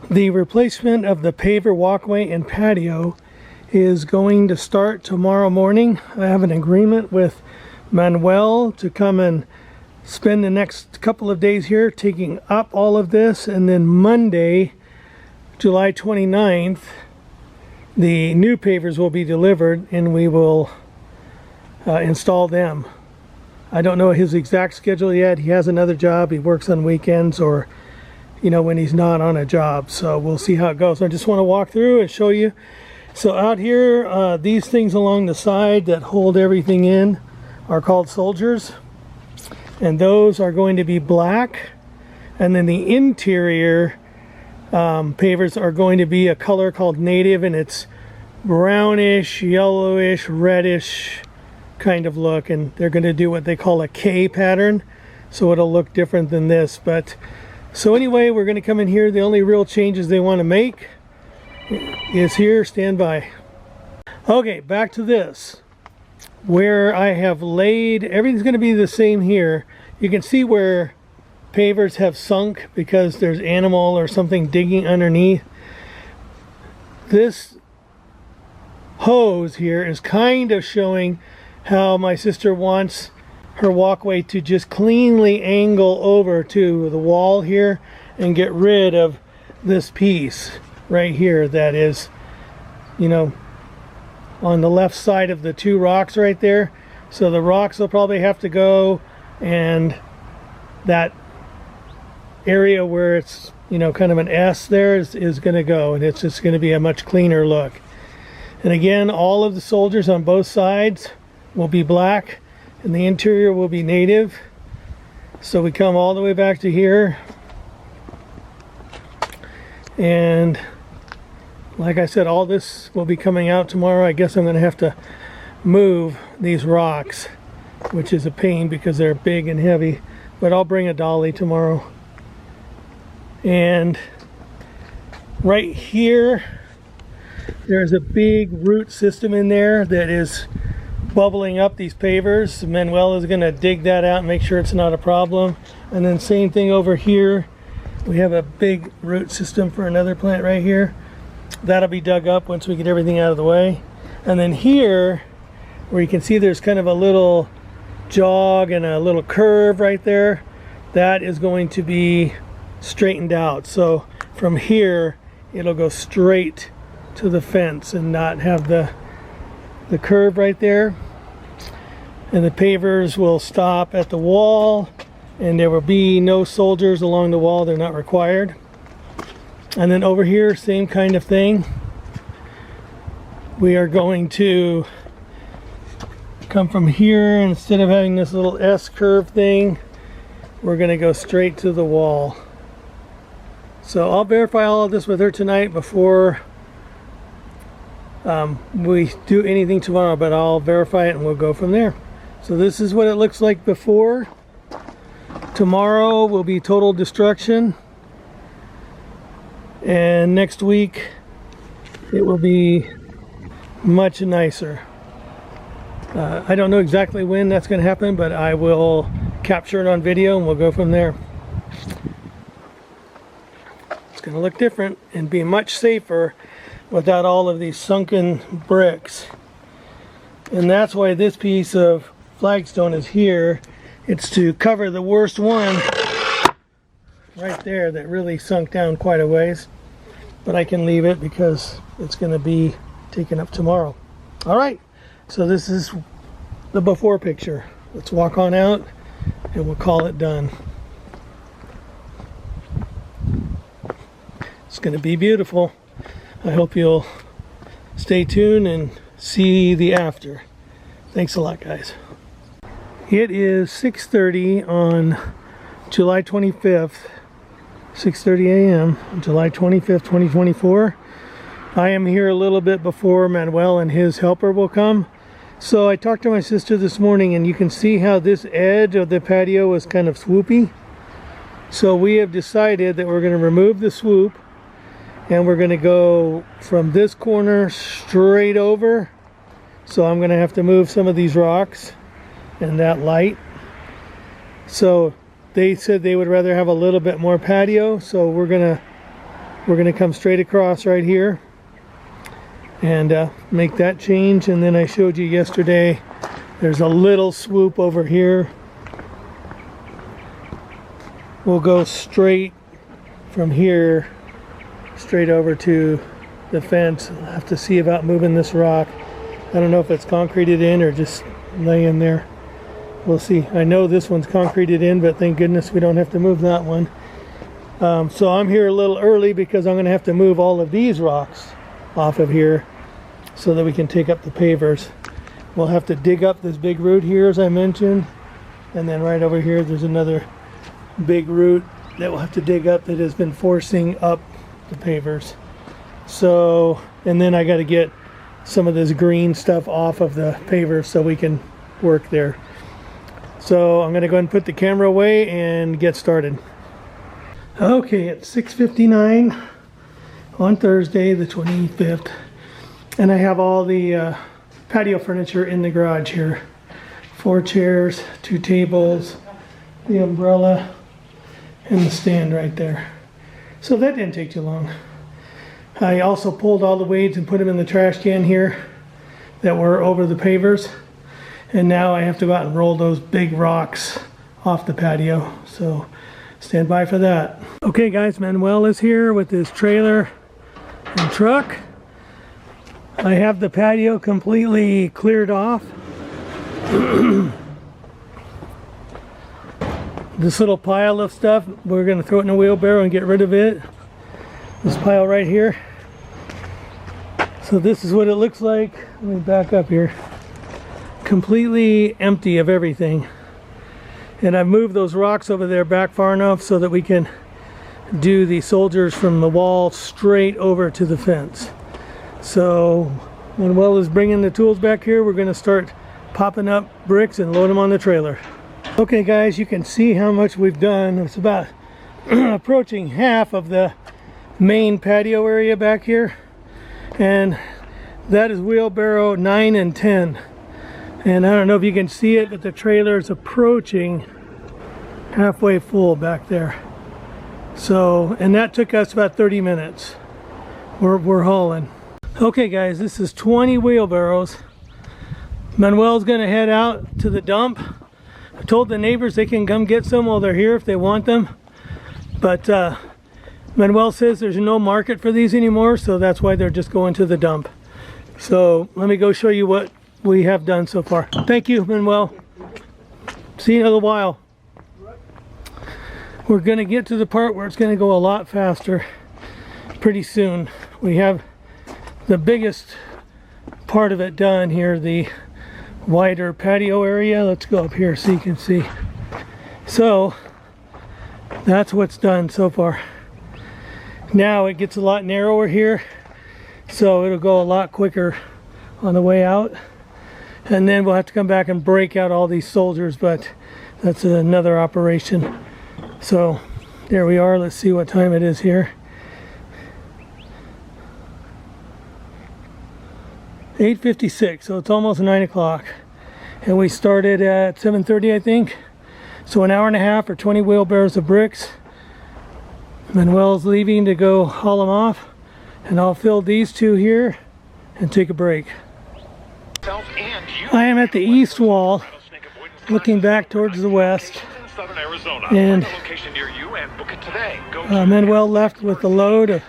The replacement of the paver walkway and patio is going to start tomorrow morning. I have an agreement with Manuel to come and spend the next couple of days here taking up all of this, and then Monday, July 29th, the new pavers will be delivered and we will install them. I don't know his exact schedule yet. He has another job. He works on weekends, or when he's not on a job, so we'll see how it goes. I just want to walk through and show you. So out here, these things along the side that hold everything in are called soldiers, and those are going to be black. And then the interior pavers are going to be a color called native, and it's brownish, yellowish, reddish kind of look, and they're going to do what they call a K pattern, so it'll look different than this. But so anyway, we're going to come in here. The only real changes they want to make is here. Stand by. Okay, back to this, where I have laid everything's going to be the same here. You can see where pavers have sunk because there's animal or something digging underneath. This hose here is kind of showing how my sister wants her walkway to just cleanly angle over to the wall here and get rid of this piece right here that is, on the left side of the two rocks right there. So the rocks will probably have to go, and that area where it's kind of an S there is going to go, and it's just going to be a much cleaner look. And again, all of the soldiers on both sides will be black, and the interior will be native. So we come all the way back to here, and like I said, all this will be coming out tomorrow. I guess I'm going to have to move these rocks, which is a pain because they're big and heavy, but I'll bring a dolly tomorrow. And right here, there's a big root system in there that is bubbling up these pavers. Manuel is going to dig that out and make sure it's not a problem. And then same thing over here. We have a big root system for another plant right here. That'll be dug up once we get everything out of the way. And then here, where you can see there's kind of a little jog and a little curve right there, that is going to be straightened out. So from here, it'll go straight to the fence and not have the curve right there. And the pavers will stop at the wall, and there will be no soldiers along the wall. They're not required. And then over here, same kind of thing. We are going to come from here. Instead of having this little S curve thing, we're going to go straight to the wall. So I'll verify all of this with her tonight before we do anything tomorrow, but I'll verify it and we'll go from there. So this is what it looks like before. Tomorrow will be total destruction, and next week it will be much nicer. I don't know exactly when that's going to happen, but I will capture it on video and we'll go from there. It's going to look different and be much safer without all of these sunken bricks. And that's why this piece of flagstone is here. It's to cover the worst one right there that really sunk down quite a ways. But I can leave it because it's going to be taken up tomorrow. All right, so this is the before picture. Let's walk on out and we'll call it done. It's going to be beautiful. I hope you'll stay tuned and see the after. Thanks a lot, guys. It is 6:30 on July 25th, 6:30 a.m. on July 25th, 2024. I am here a little bit before Manuel and his helper will come. So I talked to my sister this morning, and you can see how this edge of the patio was kind of swoopy. So we have decided that we're going to remove the swoop, and we're going to go from this corner straight over. So I'm going to have to move some of these rocks and that light. So they said they would rather have a little bit more patio, so we're going to we're going to come straight across right here and make that change. And then I showed you yesterday, there's a little swoop over here. We'll go straight from here straight over to the fence. I'll have to see about moving this rock. I don't know if it's concreted in or just laying there. We'll see. I know this one's concreted in, but thank goodness we don't have to move that one. So I'm here a little early because I'm going to have to move all of these rocks off of here so that we can take up the pavers. We'll have to dig up this big root here, as I mentioned, and then right over here there's another big root that we'll have to dig up that has been forcing up the pavers. So, and then I got to get some of this green stuff off of the pavers so we can work there. So I'm going to go ahead and put the camera away and get started. Okay, it's 6:59 on Thursday the 25th, and I have all the patio furniture in the garage here. 4 chairs, 2 tables, the umbrella, and the stand right there. So that didn't take too long. I also pulled all the weights and put them in the trash can here that were over the pavers. And now I have to go out and roll those big rocks off the patio. So stand by for that. Okay guys, Manuel is here with his trailer and truck. I have the patio completely cleared off. This little pile of stuff, we're going to throw it in a wheelbarrow and get rid of it. This pile right here. So this is what it looks like. Let me back up here. Completely empty of everything. And I've moved those rocks over there back far enough so that we can do the soldiers from the wall straight over to the fence. So Manuel is bringing the tools back here. We're going to start popping up bricks and load them on the trailer. Okay guys, you can see how much we've done. It's about approaching half of the main patio area back here, and that is wheelbarrow 9 and 10. And I don't know if you can see it, but the trailer is approaching halfway full back there. So, and that took us about 30 minutes. We're hauling. Okay guys, this is 20 wheelbarrows. Manuel's gonna head out to the dump. I told the neighbors they can come get some while they're here if they want them. But Manuel says there's no market for these anymore, so that's why they're just going to the dump. So let me go show you what we have done so far. Thank you, Manuel. See you in a little while. We're going to get to the part where it's going to go a lot faster pretty soon. We have the biggest part of it done here, the wider patio area. Let's go up here so you can see. So that's what's done so far. Now it gets a lot narrower here, so it'll go a lot quicker on the way out. And then we'll have to come back and break out all these soldiers, but that's another operation. So there we are. Let's see what time it is here. 8:56, so it's almost 9 o'clock. And we started at 7:30, I think. So an hour and a half or 20 wheelbarrows of bricks. Manuel's leaving to go haul them off, and I'll fill these 2 here and take a break. I am at the east wall, looking back towards the west, and Manuel left with a load of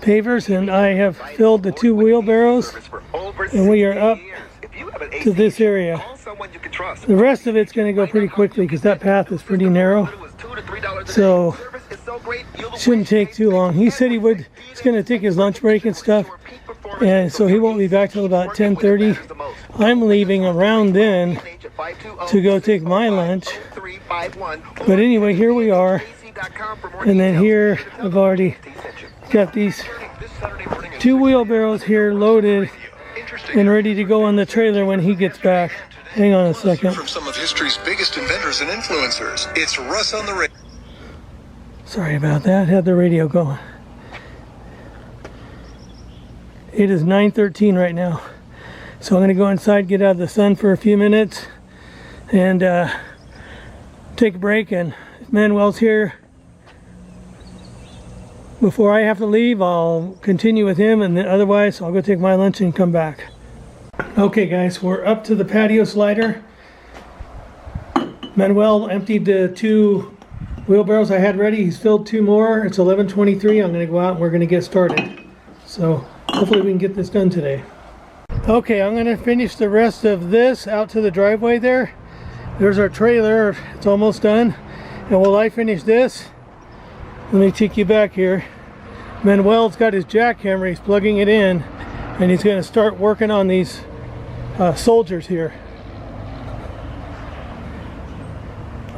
pavers, and I have filled the 2 wheelbarrows, and we are up to this area. The rest of it's going to go pretty quickly because that path is pretty narrow, so shouldn't take too long. He said he's going to take his lunch break and stuff, and so he won't be back till about 10:30. I'm leaving around then to go take my lunch. But anyway, here we are, and then here I've already got these 2 wheelbarrows here loaded and ready to go on the trailer when he gets back. Hang on a second. From some of history's biggest inventors and influencers, it's Russ on the radio. Sorry about that. Had the radio going. It is 9:13 right now, so I'm going to go inside, get out of the sun for a few minutes, and take a break. And if Manuel's here, before I have to leave, I'll continue with him, and then otherwise I'll go take my lunch and come back. Okay guys, we're up to the patio slider. Manuel emptied the 2 wheelbarrows I had ready. He's filled 2 more. It's 11:23. I'm going to go out and we're going to get started. So hopefully we can get this done today. Okay, I'm going to finish the rest of this out to the driveway there. There's our trailer. It's almost done. And while I finish this, let me take you back here. Manuel's got his jackhammer. He's plugging it in and he's going to start working on these soldiers here.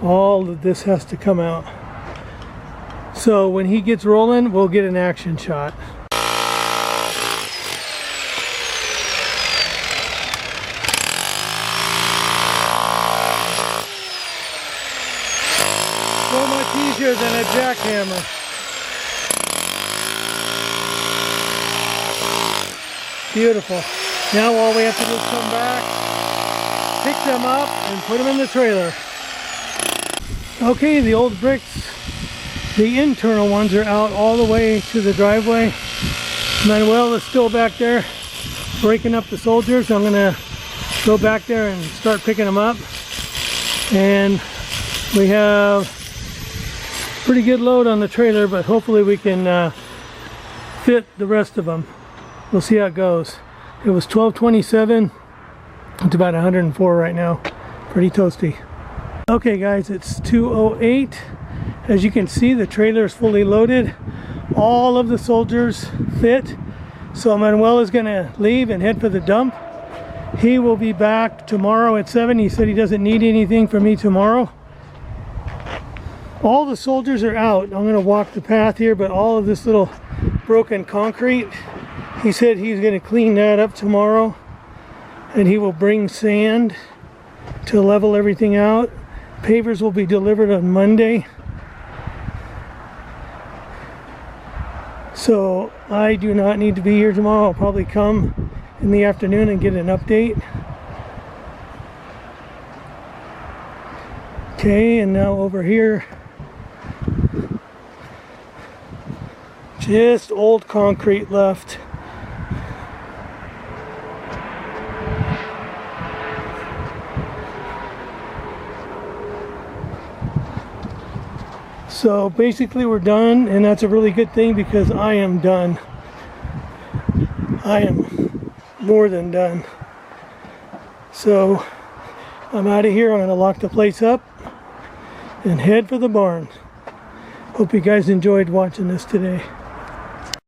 All of this has to come out. So when he gets rolling, we'll get an action shot. So much easier than a jackhammer. Beautiful. Now all we have to do is come back, pick them up, and put them in the trailer. Okay, the old bricks, the internal ones are out all the way to the driveway. Manuel is still back there breaking up the soldiers. I'm gonna go back there and start picking them up. And we have pretty good load on the trailer, but hopefully we can fit the rest of them. We'll see how it goes. It was 1227. It's about 104 right now. Pretty toasty. Okay guys, it's 2:08. As you can see, the trailer is fully loaded. All of the soldiers fit. So Manuel is gonna leave and head for the dump. He will be back tomorrow at 7. He said he doesn't need anything from me tomorrow. All the soldiers are out. I'm gonna walk the path here, but all of this little broken concrete, he said he's gonna clean that up tomorrow, and he will bring sand to level everything out. Pavers will be delivered on Monday. So I do not need to be here tomorrow. I'll probably come in the afternoon and get an update. Okay, and now over here, just old concrete left. So basically we're done, and that's a really good thing because I am done. I am more than done. So I'm out of here. I'm going to lock the place up and head for the barn. Hope you guys enjoyed watching this today.